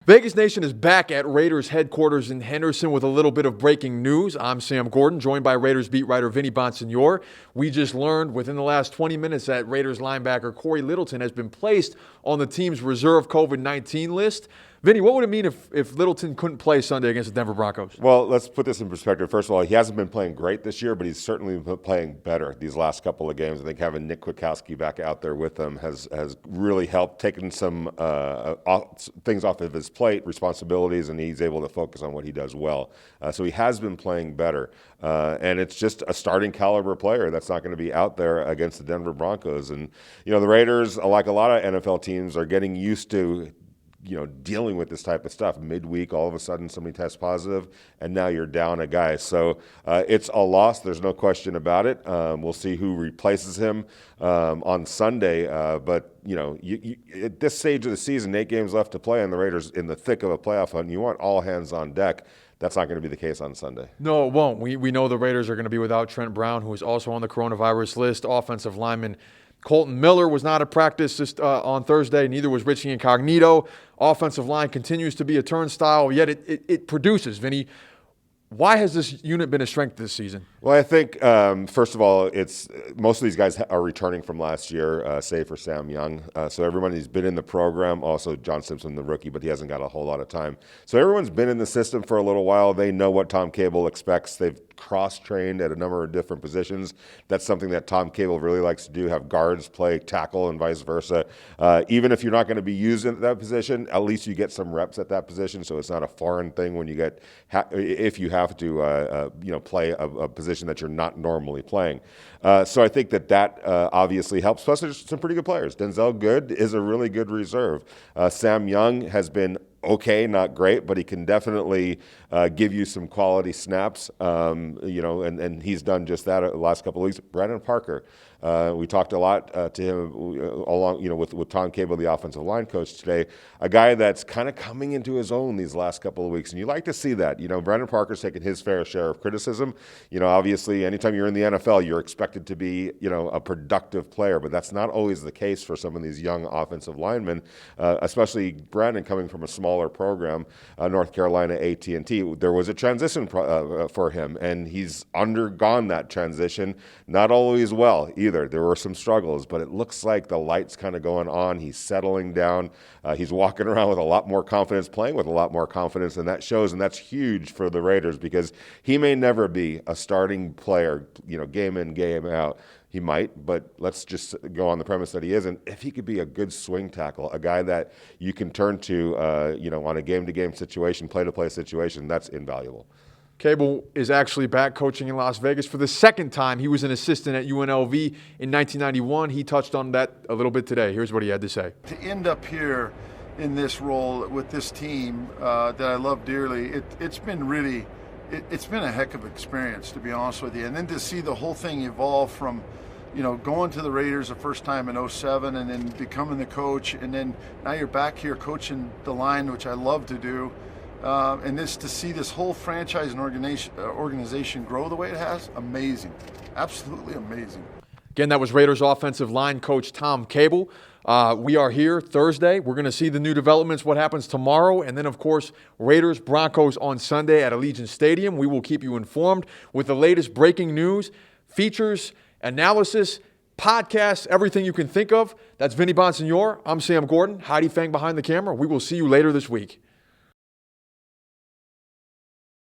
Vegas Nation is back at Raiders headquarters in Henderson with a little bit of breaking news. I'm Sam Gordon, joined by Raiders beat writer Vinny Bonsignore. We just learned within the last 20 minutes that Raiders linebacker Cory Littleton has been placed on the team's reserve COVID-19 list. Vinny, what would it mean if Littleton couldn't play Sunday against the Denver Broncos? Well, let's put this in perspective. First of all, he hasn't been playing great this year, but he's certainly been playing better these last couple of games. I think having Nick Kwiatkowski back out there with him has really helped, taken some things off of his plate, responsibilities, and he's able to focus on what he does well. So he has been playing better. And it's just a starting caliber player that's not going to be out there against the Denver Broncos. And, the Raiders, like a lot of NFL teams, are getting used to dealing with this type of stuff. Midweek, all of a sudden somebody tests positive, and now you're down a guy. So it's a loss. There's no question about it. We'll see who replaces him on Sunday. But at this stage of the season, 8 games left to play, and the Raiders in the thick of a playoff hunt, you want all hands on deck. That's not going to be the case on Sunday. No, it won't. We know the Raiders are going to be without Trent Brown, who is also on the coronavirus list. Offensive lineman Colton Miller was not at practice on Thursday. Neither was Richie Incognito. Offensive line continues to be a turnstile, yet it produces. Vinny, why has this unit been a strength this season? Well, I think, first of all, it's most of these guys are returning from last year, save for Sam Young. So everybody's been in the program. Also, John Simpson, the rookie, but he hasn't got a whole lot of time. So everyone's been in the system for a little while. They know what Tom Cable expects. They've cross-trained at a number of different positions. That's something that Tom Cable really likes to do, have guards play tackle and vice versa. Even if you're not going to be used in that position, at least you get some reps at that position, so it's not a foreign thing when you get if you have to play a position that you're not normally playing. So I think that obviously helps. Plus, there's some pretty good players. Denzel Good is a really good reserve. Sam Young has been okay, not great, but he can definitely give you some quality snaps, and he's done just that the last couple of weeks. Brandon Parker, we talked a lot to him along, with Tom Cable, the offensive line coach today, a guy that's kind of coming into his own these last couple of weeks, and you like to see that. Brandon Parker's taken his fair share of criticism. Obviously, anytime you're in the NFL, you're expected to be, a productive player, but that's not always the case for some of these young offensive linemen, especially Brandon coming from a smaller program, North Carolina A&T. There was a transition for him, and he's undergone that transition, not always well either. There were some struggles, but it looks like the light's kind of going on. He's settling down. He's walking around with a lot more confidence, playing with a lot more confidence, and that shows, and that's huge for the Raiders because he may never be a starting player, game in, game out. He might, but let's just go on the premise that he isn't. If he could be a good swing tackle, a guy that you can turn to, on a game-to-game situation, play-to-play situation, that's invaluable. Cable is actually back coaching in Las Vegas for the second time. He was an assistant at UNLV in 1991. He touched on that a little bit today. Here's what he had to say. To end up here in this role with this team that I love dearly, it's been really it's been a heck of an experience, to be honest with you. And then to see the whole thing evolve from, going to the Raiders the first time in 2007 and then becoming the coach, and then now you're back here coaching the line, which I love to do. And to see this whole franchise and organization grow the way it has, amazing. Absolutely amazing. Again, that was Raiders offensive line coach Tom Cable. We are here Thursday. We're going to see the new developments, what happens tomorrow, and then, of course, Raiders Broncos on Sunday at Allegiant Stadium. We will keep you informed with the latest breaking news, features, analysis, podcasts, everything you can think of. That's Vinny Bonsignore. I'm Sam Gordon. Heidi Fang behind the camera. We will see you later this week.